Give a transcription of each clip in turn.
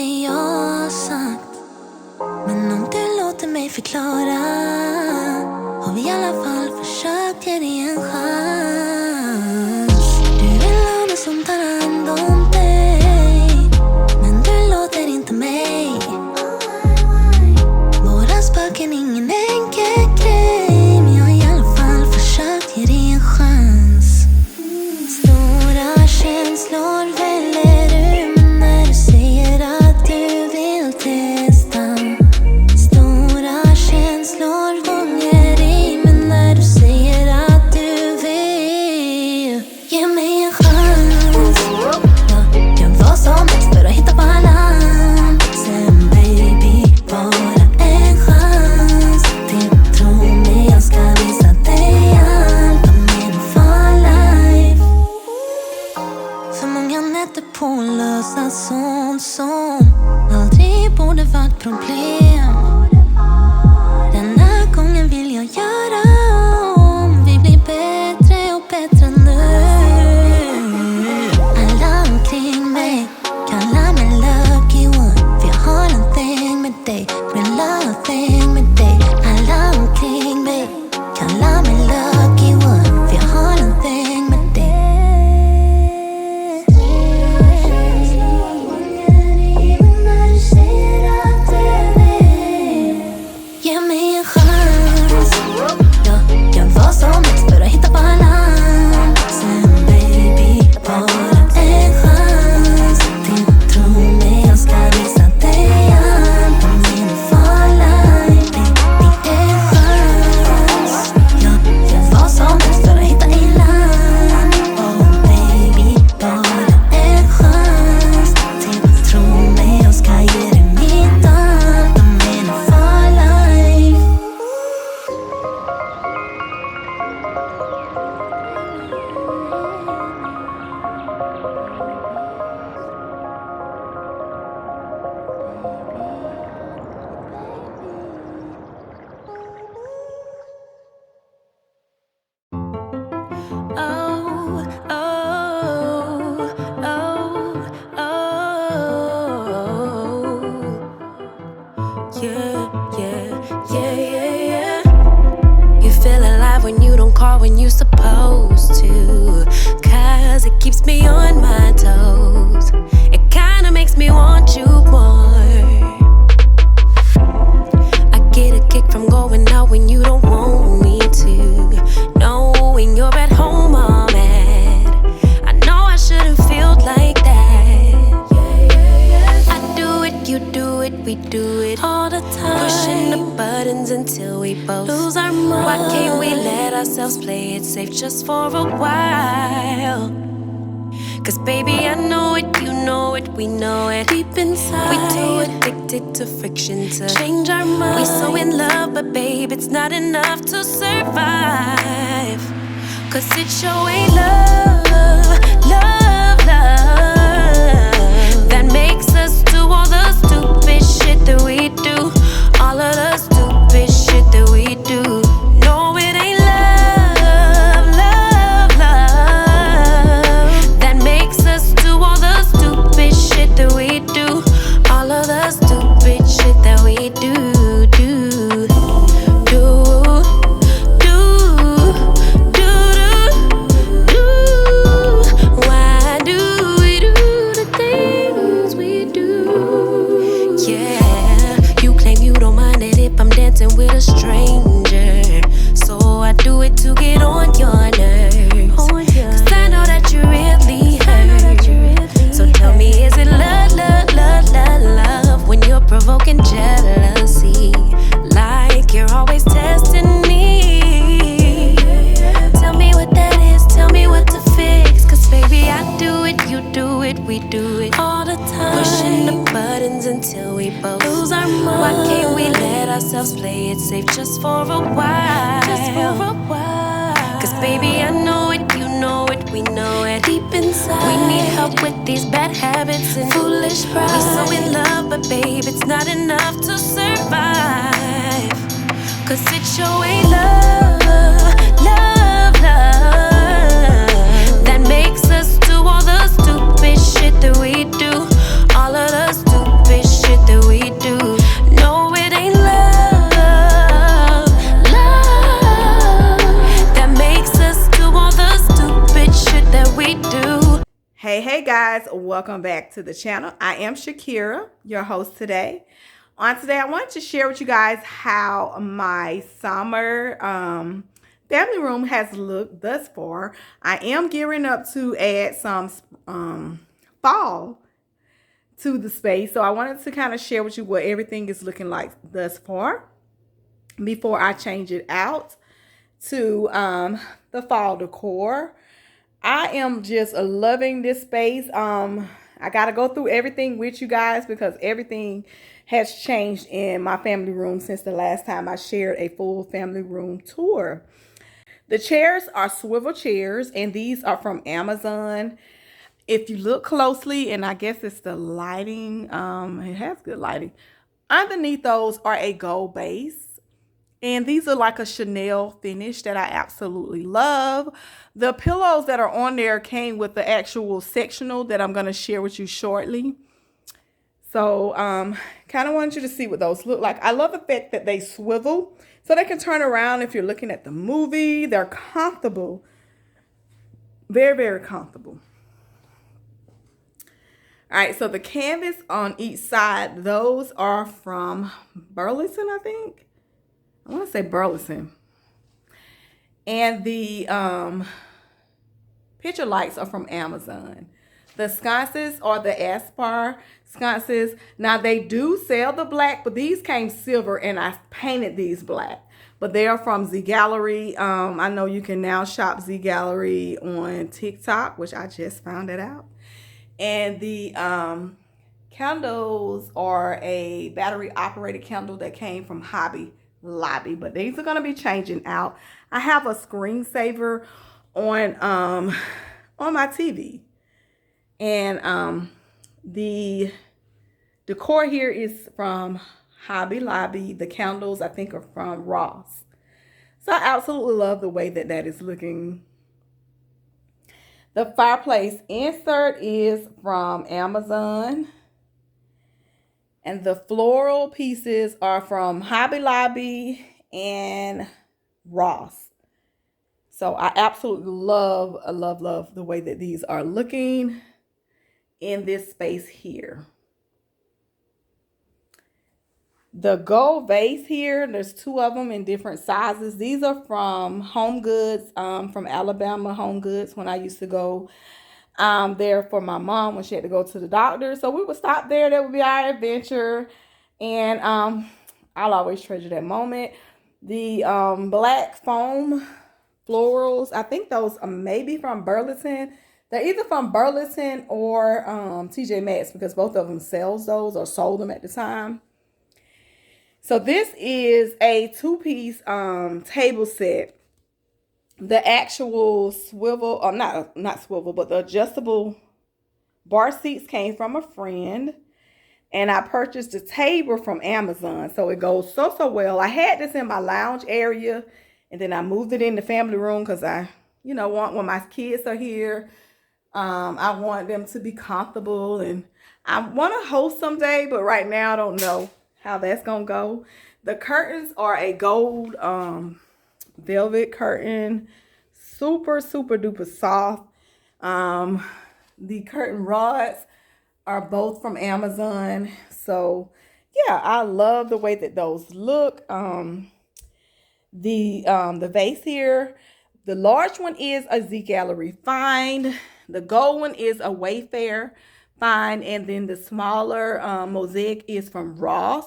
det jag har sagt. Men om du låter mig förklara, har vi i alla fall försökt ge dig en chans. Du vill ha någon som tar hand om dig, men du låter inte mig. Våra spöken, ingen enkel grej, men jag har i alla fall försökt ge dig en chans. Stora känslor väller ur mig när du säger att du vill testa. Stora känslor gånger i mig när du säger att du vill ge mig en chans. Jag gör vad som helst för att hitta balans. Sen baby, bara en chans till. Tro mig, jag ska visa dig allt om min for life. För många nätter på att lösa sånt som aldrig borde varit problem. Den här gången vill jag göra om. Vi blir bättre och bättre nu. Alla omkring mig kallar mig lucky one, för jag har en thing med dig, real thing med dig. Alla omkring mig kallar mig lucky one, för jag har en thing med dig. Ge mig en chans. Jag gör vad som helst för att hitta balans. Sen baby, bara en chans till. Tro mig, jag ska visa dig allt om min for life. Baby, en chans. Jag gör vad som helst för att hitta i land. Oh baby, bara en chans till. Tro mig, jag ska ge dig mitt allt om min for life. Oh, oh, oh, oh. Yeah, yeah, yeah, yeah, yeah. You feel alive when you don't call when you supposed to, 'cause it keeps me on my toes. It kinda makes me want you more. I get a kick from going out when you don't want me to, knowing you're at home all mad. I know I shouldn't feel like that. I do it, you do it, we do it all the time. Pushing the buttons until we both lose our mind. Why can't we let ourselves play it safe just for a while? 'Cause baby, I know it, you know it, we know it. Deep inside, we too addicted to friction to change our mind. We so in love, but babe, it's not enough to survive. 'Cause it sure ain't love, love, love that makes us do all the stupid shit that we do. All of the stupid shit that we do. No, it ain't love, love, love that makes us do all the stupid shit that we do. All of the stupid shit that we do, do, do, do, do, do. Why do we do the things we do? Yeah, you claim you don't mind it if I'm dancing with a stranger, so I do it to get on your nerves. 'Cause I know that you really hurt. So tell me, is it love, love, love, love, love when you're provoking jealousy? Like you're always testing me. Tell me what that is, tell me what to fix. 'Cause baby, I do it, you do it, we do it all the time. Pushing the buttons until we both lose our mind. Why can't we let ourselves play it safe just for a while? Just for a while. 'Cause baby, I know it, you know it, we know it. Deep inside, we need help with these bad habits and foolish pride. We're so in love, but babe, it's not enough to survive. 'Cause it sure ain't love, love, love that makes us do all the stupid shit that we do. All of the stupid Hey guys, welcome back to the channel. I am Shakira, your host today. Today, I wanted to share with you guys how my summer family room has looked thus far. I am gearing up to add some fall to the space. So I wanted to kind of share with you what everything is looking like thus far before I change it out to the fall decor. I am just loving this space. I got to go through everything with you guys because everything has changed in my family room since the last time I shared a full family room tour. The chairs are swivel chairs, and these are from Amazon. If you look closely, and I guess it's the lighting, it has good lighting. Underneath those are a gold base. And these are like a Chanel finish that I absolutely love. The pillows that are on there came with the actual sectional that I'm going to share with you shortly. So kind of want you to see what those look like. I love the fact that they swivel so they can turn around if you're looking at the movie. They're comfortable. Very, very comfortable. All right, so the canvas on each side, those are from Burlington, I think. I want to say Burlington. And the picture lights are from Amazon. The sconces are the Aspar sconces. Now, they do sell the black, but these came silver, and I painted these black. But they are from Z Gallery. I know you can now shop Z Gallery on TikTok, which I just found it out. And the candles are a battery-operated candle that came from Hobby Lobby, but these are going to be changing out. I have a screensaver on my TV, and the decor here is from Hobby Lobby. The candles I think are from Ross. So I absolutely love the way that that is looking. The fireplace insert is from Amazon. And the floral pieces are from Hobby Lobby and Ross. So I absolutely love the way that these are looking in this space here. The gold vase here, there's two of them in different sizes. These are from Home Goods, from Alabama Home Goods when I used to go there for my mom when she had to go to the doctor. So we would stop there. That would be our adventure. And I'll always treasure that moment. The black foam florals, I think those are maybe from Burlington. They're either from Burlington or TJ Maxx because both of them sells those or sold them at the time. So this is a two-piece table set. The actual swivel, or not swivel, but the adjustable bar seats came from a friend. And I purchased the table from Amazon. So it goes so well. I had this in my lounge area. And then I moved it in the family room because I, want when my kids are here. I want them to be comfortable. And I want to host someday. But right now I don't know how that's going to go. The curtains are a gold velvet curtain, super duper soft. The curtain rods are both from Amazon. So yeah, I love the way that those look. The vase here, the large one is a Z Gallery find. The gold one is a Wayfair find, and then the smaller mosaic is from Ross.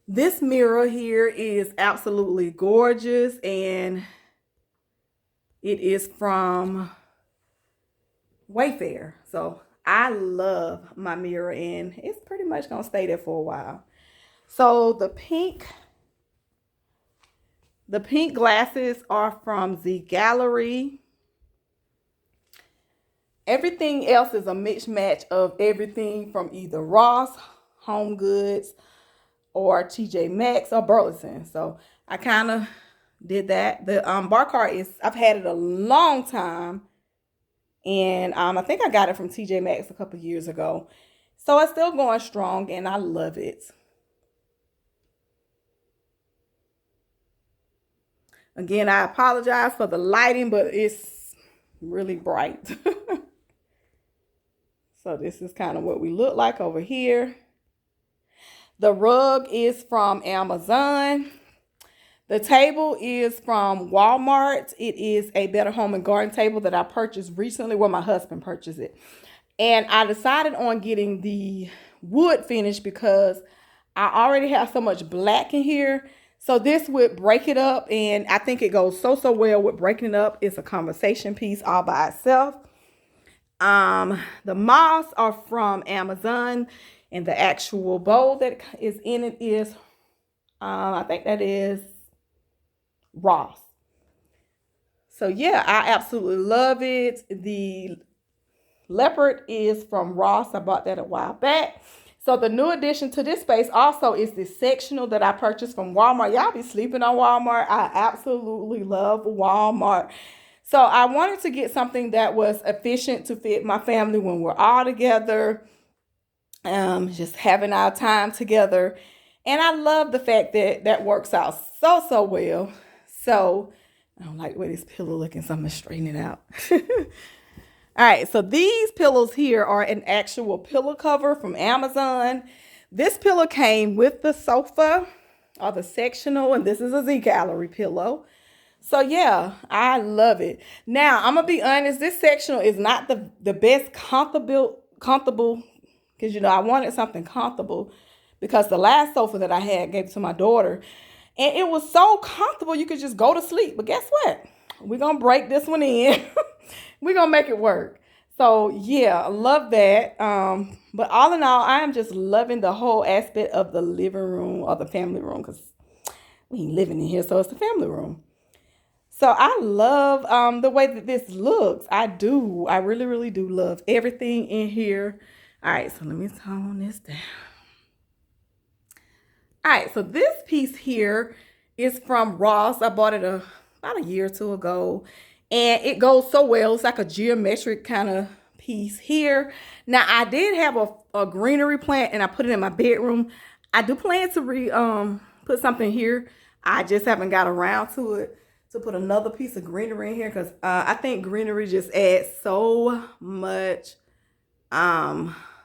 This mirror here is absolutely gorgeous, and it is from Wayfair. So I love my mirror, and it's pretty much going to stay there for a while. So the pink glasses are from Z Gallery. Everything else is a mixed match of everything from either Ross, Home Goods, or TJ Maxx or Burlington. So I kind of did that. The bar cart is, I've had it a long time. And I think I got it from TJ Maxx a couple years ago. So it's still going strong and I love it. Again, I apologize for the lighting, but it's really bright. So this is kind of what we look like over here. The rug is from Amazon. The table is from Walmart. It is a Better Home and Garden table that I purchased recently. Well, my husband purchased it. And I decided on getting the wood finish because I already have so much black in here. So this would break it up, and I think it goes so well with breaking it up. It's a conversation piece all by itself. The moss are from Amazon, and the actual bowl that is in it is, I think that is Ross. So yeah, I absolutely love it. The leopard is from Ross. I bought that a while back. So the new addition to this space also is this sectional that I purchased from Walmart. Y'all be sleeping on Walmart. I absolutely love Walmart. So I wanted to get something that was efficient to fit my family when we're all together, just having our time together. And I love the fact that that works out so well. So I don't like the way this pillow looking, so I'm gonna straighten it out. All right, so these pillows here are an actual pillow cover from Amazon. This pillow came with the sofa or the sectional, and this is a Z-Gallery pillow. So yeah, I love it. Now, I'm gonna be honest, this sectional is not the best comfortable, because I wanted something comfortable because the last sofa that I had gave it to my daughter, and it was so comfortable you could just go to sleep. But guess what? We're gonna break this one in. We're gonna make it work. So yeah, I love that. But all in all, I am just loving the whole aspect of the living room or the family room, because we ain't living in here, so it's the family room. So I love the way that this looks. I do. I really do love everything in here. All right, so let me tone this down. All right, so this piece here is from Ross. I bought it about a year or two ago, and it goes so well. It's like a geometric kind of piece here. Now, I did have a greenery plant, and I put it in my bedroom. I do plan to put something here. I just haven't got around to it, to put another piece of greenery in here, because I think greenery just adds so much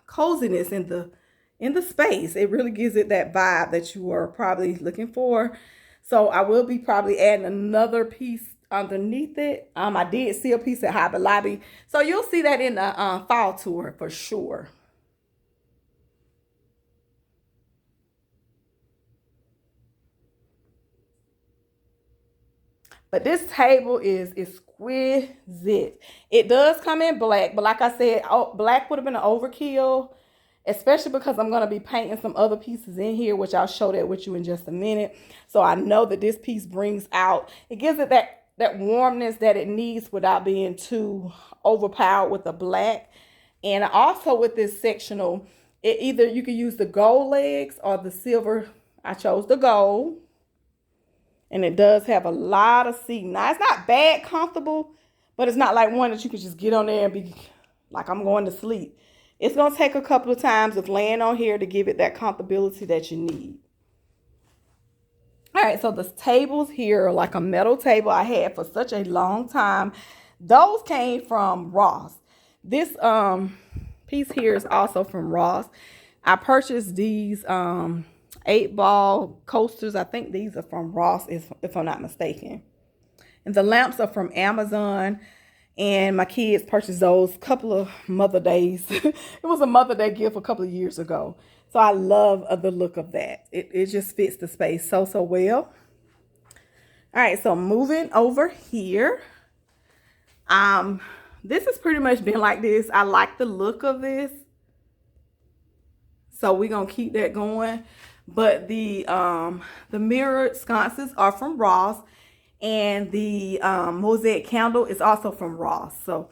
coziness in the space. It really gives it that vibe that you are probably looking for. So I will be probably adding another piece underneath it. I did see a piece at Hobby Lobby, so you'll see that in the fall tour for sure. But this table is exquisite. It does come in black, but like I said, black would have been an overkill, especially because I'm going to be painting some other pieces in here, which I'll show that with you in just a minute. So I know that this piece brings out, it gives it that warmness that it needs without being too overpowered with the black. And also with this sectional, either you can use the gold legs or the silver. I chose the gold. And it does have a lot of seating. Now, it's not bad comfortable, but it's not like one that you can just get on there and be like, I'm going to sleep. It's going to take a couple of times of laying on here to give it that comfortability that you need. All right, so the tables here are like a metal table I had for such a long time. Those came from Ross. This piece here is also from Ross. I purchased these 8-ball coasters. I think these are from Ross, if I'm not mistaken. And the lamps are from Amazon. And my kids purchased those a couple of Mother Days. It was a Mother Day gift a couple of years ago. So I love the look of that. It just fits the space so well. All right, so moving over here. This has pretty much been like this. I like the look of this. So we're going to keep that going. But the mirrored sconces are from Ross. And the mosaic candle is also from Ross. So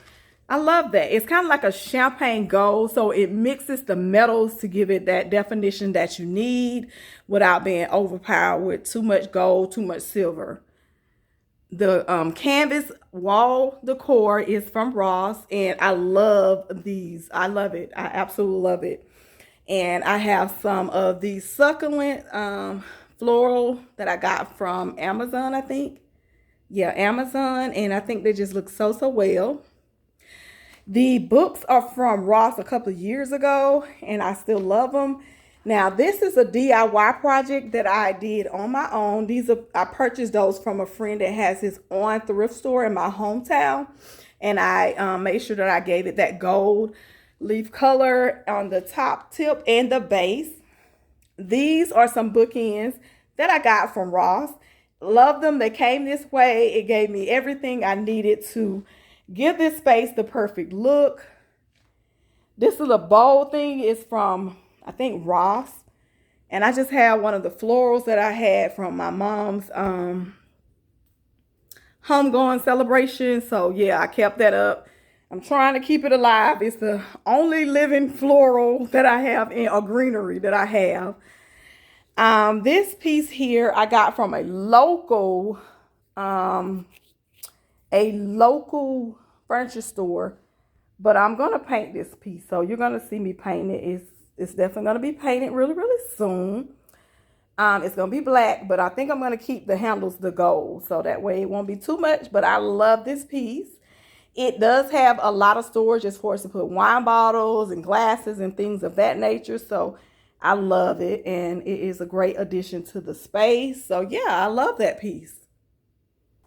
I love that. It's kind of like a champagne gold. So it mixes the metals to give it that definition that you need without being overpowered with too much gold, too much silver. The canvas wall decor is from Ross. And I love these. I love it. I absolutely love it. And I have some of these succulent floral that I got from Amazon, I think. Yeah, Amazon. And I think they just look so well. The books are from Ross a couple of years ago, and I still love them. Now, this is a DIY project that I did on my own. I purchased those from a friend that has his own thrift store in my hometown, and I made sure that I gave it that gold leaf color on the top tip and the base. These are some bookends that I got from Ross. Love them. They came this way. It gave me everything I needed to give this space the perfect look. This little bowl thing is from, I think, Ross. And I just have one of the florals that I had from my mom's homegoing celebration. So yeah, I kept that up. I'm trying to keep it alive. It's the only living floral that I have in a greenery that I have. This piece here I got from a local furniture store, but I'm gonna paint this piece, so you're gonna see me paint it. It's definitely gonna be painted really, really soon. It's gonna be black, but I think I'm gonna keep the handles the gold, so that way it won't be too much. But I love this piece. It does have a lot of storage as far as to put wine bottles and glasses and things of that nature. So I love it, and it is a great addition to the space. So yeah, I love that piece.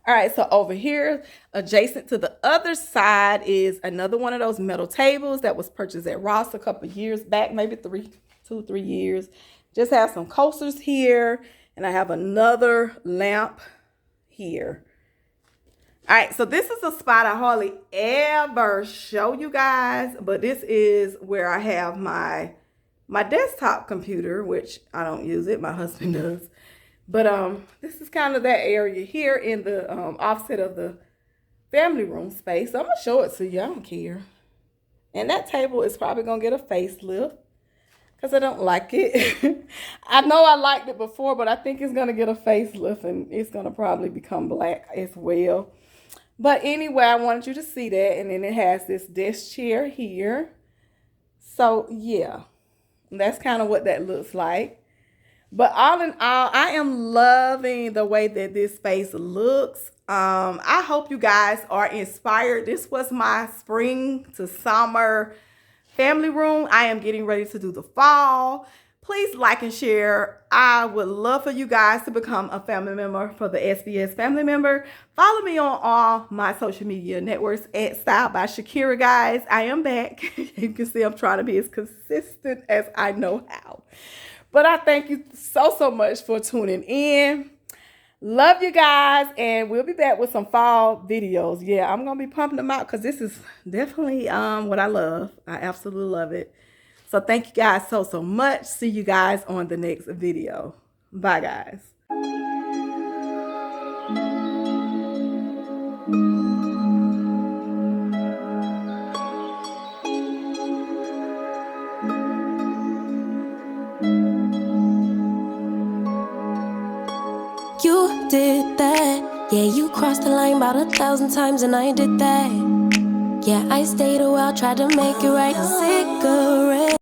All right, so over here, adjacent to the other side is another one of those metal tables that was purchased at Ross a couple of years back, maybe 2, 3 years. Just have some coasters here, and I have another lamp here. All right, so this is a spot I hardly ever show you guys, but this is where I have my desktop computer, which I don't use it, my husband does. But this is kind of that area here in the offset of the family room space. So I'm gonna show it to you. I don't care. And that table is probably gonna get a facelift because I don't like it. I know I liked it before, but I think it's gonna get a facelift and it's gonna probably become black as well. But anyway, I wanted you to see that. And then it has this desk chair here. So yeah, that's kind of what that looks like. But all in all, I am loving the way that this space looks. I hope you guys are inspired. This was my spring to summer family room. I am getting ready to do the fall. Please like and share. I would love for you guys to become a family member for the SBS Family Member. Follow me on all my social media networks at Style by Shakira, guys. I am back. You can see I'm trying to be as consistent as I know how. But I thank you so much for tuning in. Love you guys, and we'll be back with some fall videos. Yeah, I'm going to be pumping them out because this is definitely what I love. I absolutely love it. So thank you guys so much. See you guys on the next video. Bye, guys. You did that. Yeah, you crossed the line about 1,000 times and I did that. Yeah, I stayed a while, tried to make it right. Cigarette.